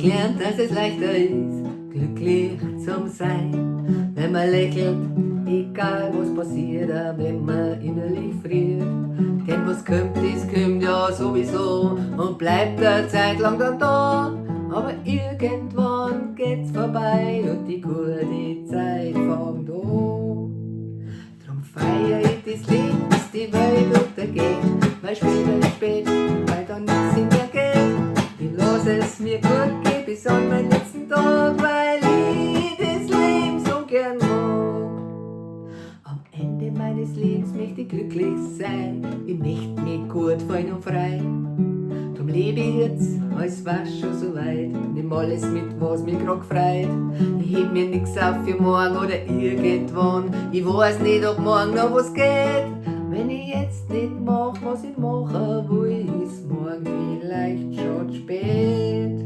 gelernt, dass es leichter ist, glücklich zu sein, wenn man lächelt, egal was passiert, auch wenn man innerlich friert. Denn was kommt, das kommt ja sowieso und bleibt eine Zeit lang dann da. Aber irgendwann geht's vorbei und die gute Zeit fängt an. Drum feier ich das Leben, bis die Welt untergeht, weil später ist spät, weil dann nichts mehr geht. Ich lass es mir gut gehen bis an meinen letzten Tag, weil ich das Leben so gern mag. Am Ende meines Lebens möchte ich glücklich sein, ich möchte mich gut fühlen und frei. Drum lebe ich jetzt, als war's schon so weit, nimm alles mit, was mich grad freut. Ich heb mir nix auf für morgen oder irgendwann, ich weiß nicht, ob morgen noch was geht. Wenn ich jetzt nicht mach, was ich machen will, ist morgen vielleicht schon spät.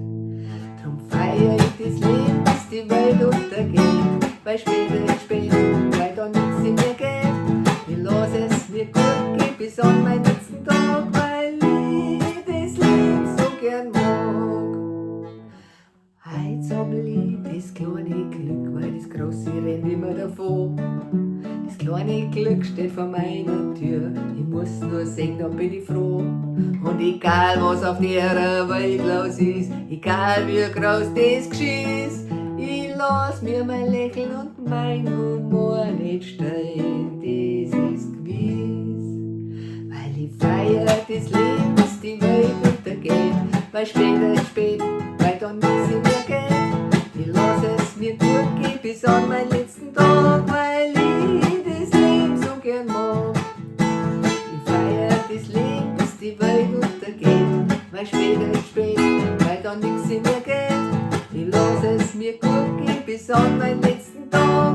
Drum feier ich das Leben, bis die Welt untergeht, weil später ist spät, weil da nichts mehr geht. Ich lass es mir gut gehen bis an meinen letzten Tag, weil ich das Leben so gern mag. Heute sammel ich das kleine Glück, weil das große rennt immer davon. Das kleine Glück steht vor meiner Tür, ich muss nur sehen, da bin ich froh. Und egal was auf der Welt los ist, egal wie groß das Geschiss, ich lass mir mein Lächeln und mein Humor nicht stehen, das ist gewiss. Weil ich feier das Leben, bis die Welt untergeht, weil später ist spät, weil dann nichts mehr geht. Ich lass es mir gut gehen bis an meinen letzten Tag, weil ich das Leben so gern mag. Ich feier das Leben, bis die Welt untergeht, weil später ist spät, weil dann nichts mehr geht. Ich lass es mir gut gehen bis an meinen letzten Tag.